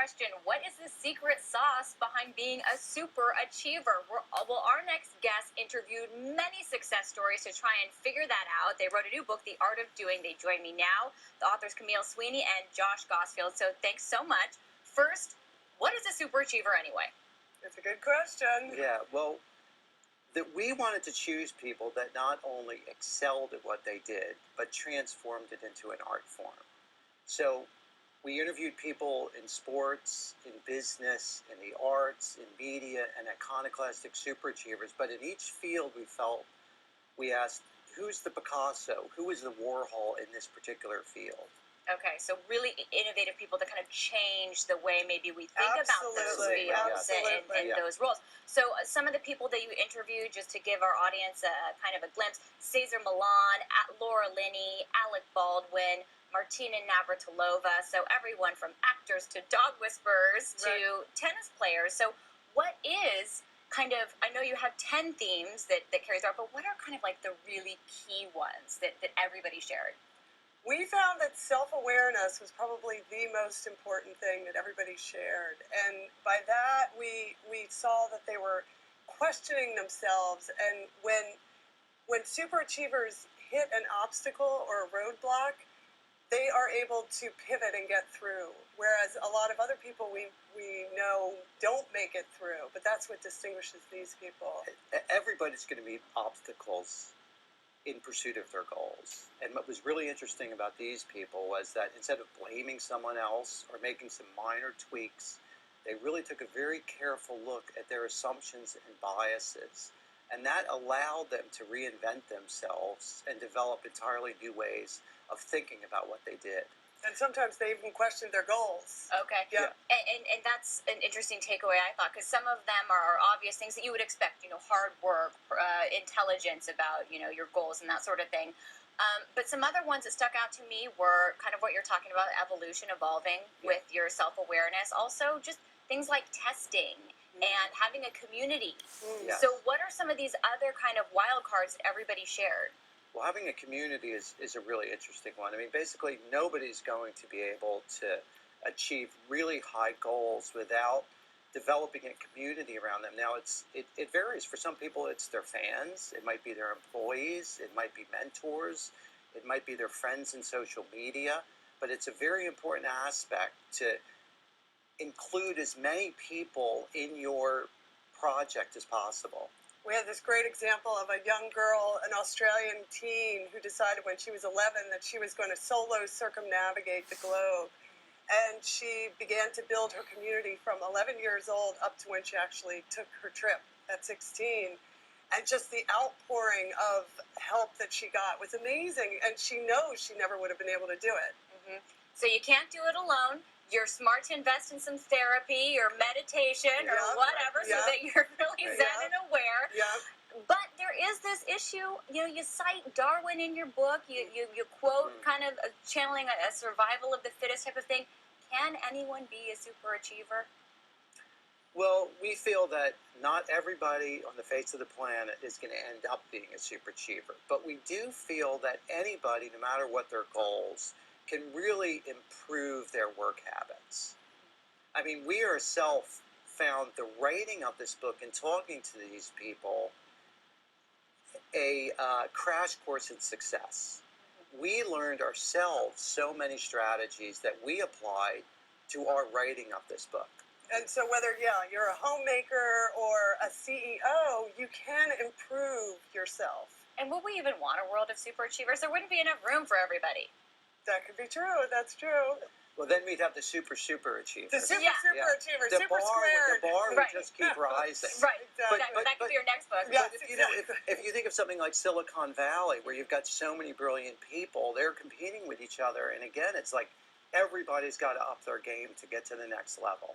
question. What is the secret sauce behind being a super achiever? Well, our next guest interviewed many success stories to try and figure that out. They wrote a new book, The Art of Doing. They join me now. The authors Camille, Sweeney, and Josh Gosfield. So thanks so much. First, what is a superachiever anyway? That's a good question. Yeah, well, that we wanted to choose people that not only excelled at what they did, but transformed it into an art form. So we interviewed people in sports, in business, in the arts, in media, and iconoclastic superachievers. But in each field we asked, who's the Picasso? Who is the Warhol in this particular field? Okay, so really innovative people that kind of change the way maybe we think about those fields and those roles. So some of the people that you interviewed, just to give our audience a kind of a glimpse: Cesar Millan, Laura Linney, Alec Baldwin, Martina Navratilova. So everyone from actors to dog whisperers to tennis players. So what is kind of, I know you have 10 themes that carry through, but what are kind of like the really key ones that everybody shared? We found that self-awareness was probably the most important thing that everybody shared. And by that, we saw that they were questioning themselves. And when superachievers hit an obstacle or a roadblock, they are able to pivot and get through. Whereas a lot of other people we know don't make it through. But that's what distinguishes these people. Everybody's going to meet obstacles in pursuit of their goals. And what was really interesting about these people was that instead of blaming someone else or making some minor tweaks, they really took a very careful look at their assumptions and biases. And that allowed them to reinvent themselves and develop entirely new ways of thinking about what they did. And sometimes they even questioned their goals. Okay. Yeah. And that's an interesting takeaway, I thought, because some of them are obvious things that you would expect, hard work, intelligence about, your goals and that sort of thing. But some other ones that stuck out to me were kind of what you're talking about, evolution, evolving with your self-awareness. Also, just things like testing and having a community. Yes. So what are some of these other kind of wild cards that everybody shared? Well, having a community is a really interesting one. I mean, basically, nobody's going to be able to achieve really high goals without developing a community around them. Now, it varies. For some people, it's their fans. It might be their employees. It might be mentors. It might be their friends in social media. But it's a very important aspect to include as many people in your project as possible. We had this great example of a young girl, an Australian teen, who decided when she was 11 that she was going to solo circumnavigate the globe. And she began to build her community from 11 years old up to when she actually took her trip at 16. And just the outpouring of help that she got was amazing. And she knows she never would have been able to do it. Mm-hmm. So you can't do it alone. You're smart to invest in some therapy or meditation or whatever so that you're really zen and aware. Yeah. But there is this issue, you cite Darwin in your book, you quote kind of channeling a survival of the fittest type of thing. Can anyone be a superachiever? Well, we feel that not everybody on the face of the planet is going to end up being a superachiever. But we do feel that anybody, no matter what their goals, can really improve their work habits. I mean, we ourselves found the writing of this book and talking to these people a crash course in success. We learned ourselves so many strategies that we applied to our writing of this book. And so whether, you're a homemaker or a CEO, you can improve yourself. And would we even want a world of superachievers? There wouldn't be enough room for everybody. That could be true. That's true. Well, then we'd have the superachievers. The superachievers, super squared. The bar would just keep rising. Right. But that could be your next book. Yeah. But if you think of something like Silicon Valley, where you've got so many brilliant people, they're competing with each other. And again, it's like everybody's got to up their game to get to the next level.